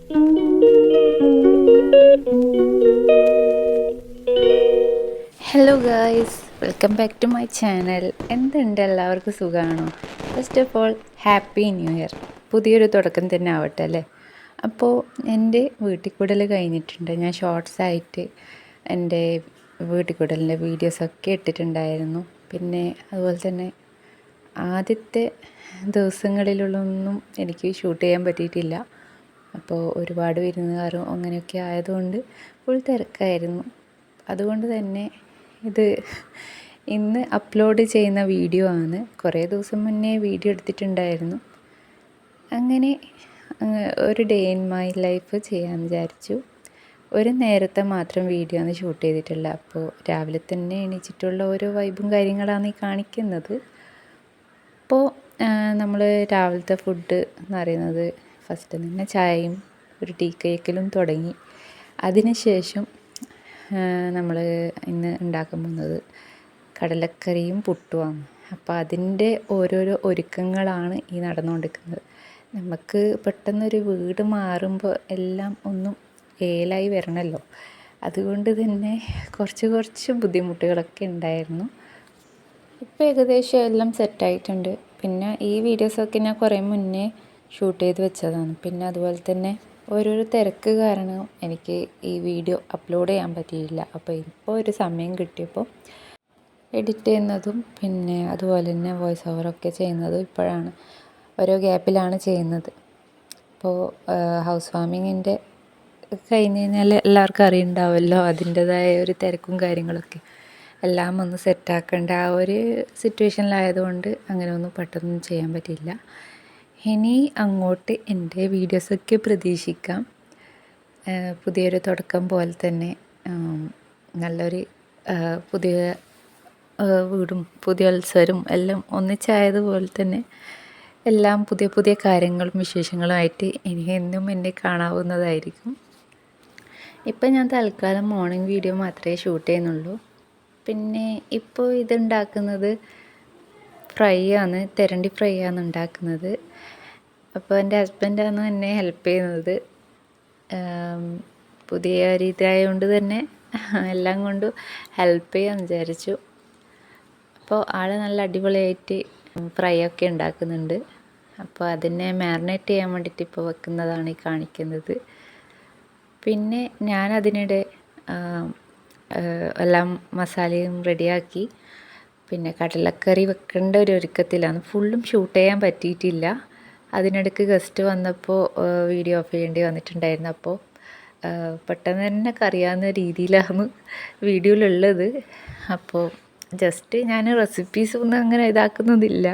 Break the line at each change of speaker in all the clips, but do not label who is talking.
Hello guys, welcome back to my channel. എന്തുണ്ട്, എല്ലാവർക്കും സുഖമാണോ? First of all happy new year. പുതിയൊരു തുടക്കം തന്നെ ആവട്ടെ അല്ലേ. അപ്പോൾ എൻ്റെ വീട്ടിൽ കൂടൽ കഴിഞ്ഞിട്ടുണ്ട്. ഞാൻ ഷോർട്സ് ആയിട്ട് എൻ്റെ വീട്ടിൽ കൂടലിൻ്റെ വീഡിയോസൊക്കെ ഇട്ടിട്ടുണ്ടായിരുന്നു. പിന്നെ അതുപോലെ തന്നെ ആദ്യത്തെ ദിവസങ്ങളിലൊന്നും എനിക്ക് ഷൂട്ട് ചെയ്യാൻ പറ്റിയിട്ടില്ല. അപ്പോൾ ഒരുപാട് വിരുന്നുകാരും അങ്ങനെയൊക്കെ ആയതുകൊണ്ട് ഫുൾ തിരക്കായിരുന്നു. അതുകൊണ്ട് തന്നെ ഇത് ഇന്ന് അപ്ലോഡ് ചെയ്യുന്ന വീഡിയോ ആണ്. കുറേ ദിവസം മുന്നേ വീഡിയോ എടുത്തിട്ടുണ്ടായിരുന്നു. അങ്ങനെ ഒരു ഡേ ഇൻ മൈ ലൈഫ് ചെയ്യാമെന്ന് വിചാരിച്ചു. ഒരു നേരത്തെ മാത്രം വീഡിയോ ആണ് ഷൂട്ട് ചെയ്തിട്ടുള്ള. അപ്പോൾ രാവിലെ തന്നെ എണീച്ചിട്ടുള്ള ഓരോ വൈബും കാര്യങ്ങളാണ് ഈ കാണിക്കുന്നത്. അപ്പോൾ നമ്മൾ രാവിലത്തെ ഫുഡ് എന്ന് പറയുന്നത് ഫസ്റ്റ് തന്നെ ചായയും ഒരു ടീ കേക്കിലും തുടങ്ങി. അതിനുശേഷം നമ്മൾ ഇന്ന് ഉണ്ടാക്കാൻ പോകുന്നത് കടലക്കറിയും പുട്ടുമാണ്. അപ്പോൾ അതിൻ്റെ ഓരോരോ ഒരുക്കങ്ങളാണ് ഈ നടന്നുകൊണ്ടിരിക്കുന്നത്. നമുക്ക് പെട്ടെന്നൊരു വീട് മാറുമ്പോൾ എല്ലാം ഒന്നും ഏലായി വരണമല്ലോ. അതുകൊണ്ട് തന്നെ കുറച്ച് ബുദ്ധിമുട്ടുകളൊക്കെ ഉണ്ടായിരുന്നു. ഇപ്പോൾ ഏകദേശം എല്ലാം സെറ്റായിട്ടുണ്ട്. പിന്നെ ഈ വീഡിയോസൊക്കെ ഞാൻ കുറേ മുന്നേ ഷൂട്ട് ചെയ്ത് വെച്ചതാണ്. പിന്നെ അതുപോലെ തന്നെ ഓരോരോ തിരക്ക് കാരണം എനിക്ക് ഈ വീഡിയോ അപ്ലോഡ് ചെയ്യാൻ പറ്റിയില്ല. അപ്പോൾ ഇപ്പോൾ ഒരു സമയം കിട്ടിയപ്പോൾ എഡിറ്റ് ചെയ്യുന്നതും പിന്നെ അതുപോലെ തന്നെ വോയിസ് ഓവറൊക്കെ ചെയ്യുന്നതും ഇപ്പോഴാണ്. ഓരോ ഗ്യാപ്പിലാണ് ചെയ്യുന്നത്. അപ്പോൾ ഹൗസ് വാമിങ്ങിൻ്റെ കഴിഞ്ഞ് കഴിഞ്ഞാൽ എല്ലാവർക്കും അറിയുന്നുണ്ടാവുമല്ലോ, അതിൻ്റേതായ ഒരു തിരക്കും കാര്യങ്ങളൊക്കെ എല്ലാം ഒന്ന് സെറ്റാക്കേണ്ട ആ ഒരു സിറ്റുവേഷനിലായതുകൊണ്ട് അങ്ങനെ ഒന്നും പെട്ടെന്നൊന്നും ചെയ്യാൻ പറ്റിയില്ല. ഇനി അങ്ങോട്ട് എൻ്റെ വീഡിയോസൊക്കെ പ്രതീക്ഷിക്കാം. പുതിയൊരു തുടക്കം പോലെ തന്നെ നല്ലൊരു പുതിയ വീടും പുതിയ ഉത്സവരും എല്ലാം ഒന്നിച്ചായതുപോലെ തന്നെ എല്ലാം പുതിയ കാര്യങ്ങളും വിശേഷങ്ങളുമായിട്ട് ഇനി എന്നും എന്നെ കാണാവുന്നതായിരിക്കും. ഇപ്പം ഞാൻ തൽക്കാലം മോർണിംഗ് വീഡിയോ മാത്രമേ ഷൂട്ട് ചെയ്യുന്നുള്ളൂ. പിന്നെ ഇപ്പോൾ ഇതുണ്ടാക്കുന്നത് ഫ്രൈ ആണ്, തെരണ്ടി ഫ്രൈ ആണ് ഉണ്ടാക്കുന്നത്. അപ്പോൾ എൻ്റെ ഹസ്ബൻഡാണ് എന്നെ ഹെൽപ്പ് ചെയ്യുന്നത്. പുതിയ രീതി ആയതുകൊണ്ട് തന്നെ എല്ലാം കൊണ്ടും ഹെൽപ്പ് ചെയ്യാമെന്ന് വിചാരിച്ചു. അപ്പോൾ ആൾ നല്ല അടിപൊളിയായിട്ട് ഫ്രൈ ഒക്കെ ഉണ്ടാക്കുന്നുണ്ട്. അപ്പോൾ അതിനെ മാരിനേറ്റ് ചെയ്യാൻ വേണ്ടിയിട്ട് ഇപ്പോൾ വെക്കുന്നതാണ് ഈ കാണിക്കുന്നത്. പിന്നെ ഞാൻ അതിനിടെ എല്ലാം മസാലയും റെഡിയാക്കി. പിന്നെ കടലക്കറി വെക്കേണ്ട ഒരു ഒരുക്കത്തിലാണ്. ഫുള്ളും ഷൂട്ട് ചെയ്യാൻ പറ്റിയിട്ടില്ല. അതിനിടയ്ക്ക് ഗസ്റ്റ് വന്നപ്പോൾ വീഡിയോ ഓഫ് ചെയ്യേണ്ടി വന്നിട്ടുണ്ടായിരുന്നു. അപ്പോൾ പെട്ടെന്ന് തന്നെ അറിയാവുന്ന രീതിയിലാണ് വീഡിയോയിലുള്ളത്. അപ്പോൾ ജസ്റ്റ് ഞാൻ റെസിപ്പീസൊന്നും അങ്ങനെ ഇതാക്കുന്നതില്ല.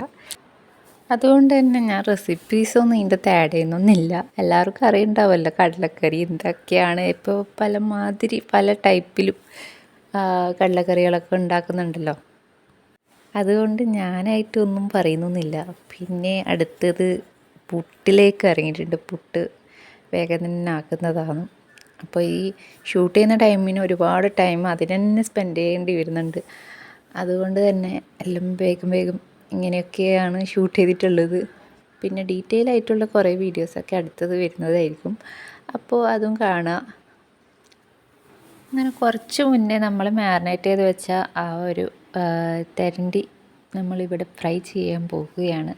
അതുകൊണ്ട് തന്നെ ഞാൻ റെസിപ്പീസൊന്നും ഇതിൻ്റെ അകത്ത് ആഡ് ചെയ്യുന്നൊന്നുമില്ല. എല്ലാവർക്കും അറിയുന്നുണ്ടാവുമല്ലോ കടലക്കറി എന്തൊക്കെയാണ്. ഇപ്പോൾ പല ടൈപ്പിലും കടലക്കറികളൊക്കെ ഉണ്ടാക്കുന്നുണ്ടല്ലോ. അതുകൊണ്ട് ഞാനായിട്ടൊന്നും പറയുന്നൊന്നുമില്ല. പിന്നെ അടുത്തത് പുട്ടിലേക്ക് ഇറങ്ങിയിട്ടുണ്ട്. പുട്ട് വേഗം തന്നെ ആക്കുന്നതാണ്. അപ്പോൾ ഈ ഷൂട്ട് ചെയ്യുന്ന ടൈമിന് ഒരുപാട് ടൈം അതിന് തന്നെ സ്പെൻഡ് ചെയ്യേണ്ടി വരുന്നുണ്ട്. അതുകൊണ്ട് തന്നെ എല്ലാം വേഗം ഇങ്ങനെയൊക്കെയാണ് ഷൂട്ട് ചെയ്തിട്ടുള്ളത്. പിന്നെ ഡീറ്റെയിൽ ആയിട്ടുള്ള കുറേ വീഡിയോസൊക്കെ അടുത്തത് വരുന്നതായിരിക്കും. അപ്പോൾ അതും കാണാം. അങ്ങനെ കുറച്ച് മുന്നേ നമ്മൾ മാരിനേറ്റ് ചെയ്ത് വെച്ച ആ ഒരു തെരണ്ടി നമ്മളിവിടെ ഫ്രൈ ചെയ്യാൻ പോകുകയാണ്.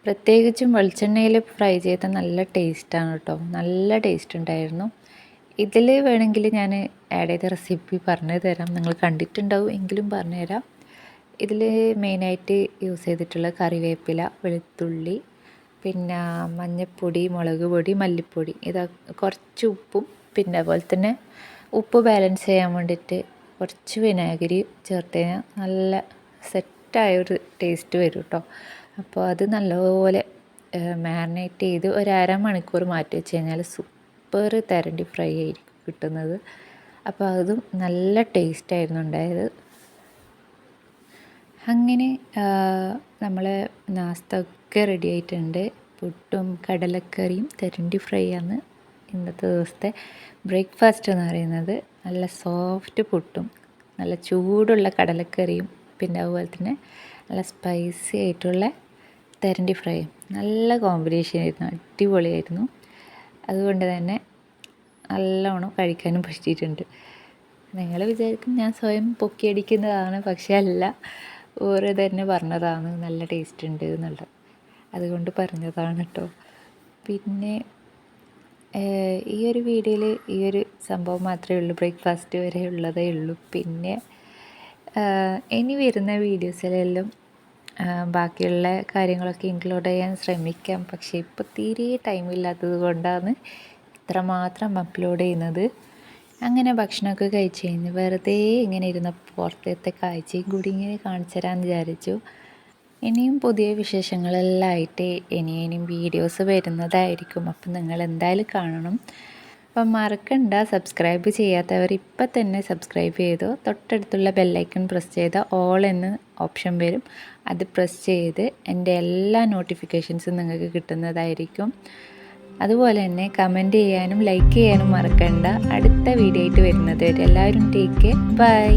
പ്രത്യേകിച്ചും വെളിച്ചെണ്ണയിൽ ഫ്രൈ ചെയ്ത നല്ല ടേസ്റ്റാണ് കേട്ടോ. നല്ല ടേസ്റ്റ് ഉണ്ടായിരുന്നു. ഇതിൽ വേണമെങ്കിൽ ഞാൻ ആഡ് ചെയ്ത റെസിപ്പി പറഞ്ഞു തരാം. നിങ്ങൾ കണ്ടിട്ടുണ്ടാവും എങ്കിലും പറഞ്ഞുതരാം. ഇതിൽ മെയിനായിട്ട് യൂസ് ചെയ്തിട്ടുള്ള കറിവേപ്പില, വെളുത്തുള്ളി, പിന്നെ മഞ്ഞൾപ്പൊടി, മുളക് പൊടി, മല്ലിപ്പൊടി, കുറച്ച് ഉപ്പും പിന്നെ അതുപോലെ തന്നെ ഉപ്പ് ബാലൻസ് ചെയ്യാൻ വേണ്ടിയിട്ട് കുറച്ച് വിനാഗിരി ചേർത്ത് കഴിഞ്ഞാൽ നല്ല സെറ്റായൊരു ടേസ്റ്റ് വരും കേട്ടോ. അപ്പോൾ അത് നല്ലപോലെ മാരിനേറ്റ് ചെയ്ത് ഒരു അരമണിക്കൂർ മാറ്റി വെച്ച് കഴിഞ്ഞാൽ സൂപ്പർ തെരണ്ടി ഫ്രൈ ആയിരിക്കും കിട്ടുന്നത്. അപ്പോൾ അതും നല്ല ടേസ്റ്റായിരുന്നു ഉണ്ടായത്. അങ്ങനെ നമ്മളെ നാസ്ത ഒക്കെ റെഡി ആയിട്ടുണ്ട്. പുട്ടും കടലക്കറിയും തെരണ്ടി ഫ്രൈ ആണ് ഇന്നത്തെ ദിവസത്തെ ബ്രേക്ക്ഫാസ്റ്റ് എന്ന് പറയുന്നത്. നല്ല സോഫ്റ്റ് പുട്ടും നല്ല ചൂടുള്ള കടലക്കറിയും പിന്നെ അതുപോലെ തന്നെ നല്ല സ്പൈസി ആയിട്ടുള്ള തെരണ്ടി ഫ്രൈയും നല്ല കോമ്പിനേഷൻ ആയിരുന്നു. അടിപൊളിയായിരുന്നു. അതുകൊണ്ട് തന്നെ നല്ലോണം കഴിക്കാനും പറ്റിയിട്ടുണ്ട്. നിങ്ങൾ വിചാരിക്കും ഞാൻ സ്വയം പൊക്കിയടിക്കുന്നതാണ്, പക്ഷേ അല്ല, ഓറ് തന്നെ പറഞ്ഞതാണ് നല്ല ടേസ്റ്റ് ഉണ്ട് എന്നുള്ളത്. അതുകൊണ്ട് പറഞ്ഞതാണ് കേട്ടോ. പിന്നെ ഈ ഒരു വീഡിയോയിൽ ഈ ഒരു സംഭവം മാത്രമേ ഉള്ളൂ, ബ്രേക്ക്ഫാസ്റ്റ് വരെ ഉള്ളതേ ഉള്ളൂ. പിന്നെ ഇനി വരുന്ന വീഡിയോസിലെല്ലാം ബാക്കിയുള്ള കാര്യങ്ങളൊക്കെ ഇൻക്ലൂഡ് ചെയ്യാൻ ശ്രമിക്കാം. പക്ഷേ ഇപ്പോൾ തീരെ ടൈമില്ലാത്തത് കൊണ്ടാണ് ഇത്രമാത്രം അപ്ലോഡ് ചെയ്യുന്നത്. അങ്ങനെ ഭക്ഷണമൊക്കെ കഴിച്ച് കഴിഞ്ഞ് വെറുതെ ഇങ്ങനെ ഇരുന്ന പുറത്തത്തെ കാഴ്ചയും കൂടി ഇങ്ങനെ കാണിച്ചു തരാമെന്ന് വിചാരിച്ചു. ഇനിയും പുതിയ വിശേഷങ്ങളെല്ലാം ആയിട്ട് ഇനിയും വീഡിയോസ് വരുന്നതായിരിക്കും. അപ്പം നിങ്ങൾ എന്തായാലും കാണണം. അപ്പം മറക്കണ്ട, സബ്സ്ക്രൈബ് ചെയ്യാത്തവർ ഇപ്പം തന്നെ സബ്സ്ക്രൈബ് ചെയ്തോ. തൊട്ടടുത്തുള്ള ബെല്ലൈക്കൺ പ്രസ് ചെയ്താൽ ഓൾ എന്ന് ഓപ്ഷൻ വരും. അത് പ്രസ് ചെയ്ത് എൻ്റെ എല്ലാ നോട്ടിഫിക്കേഷൻസും നിങ്ങൾക്ക് കിട്ടുന്നതായിരിക്കും. അതുപോലെ തന്നെ കമൻറ്റ് ചെയ്യാനും ലൈക്ക് ചെയ്യാനും മറക്കണ്ട. അടുത്ത വീഡിയോ ആയിട്ട് വരുന്നത് വരെ എല്ലാവരും ടേക്ക് കെയർ, ബൈ.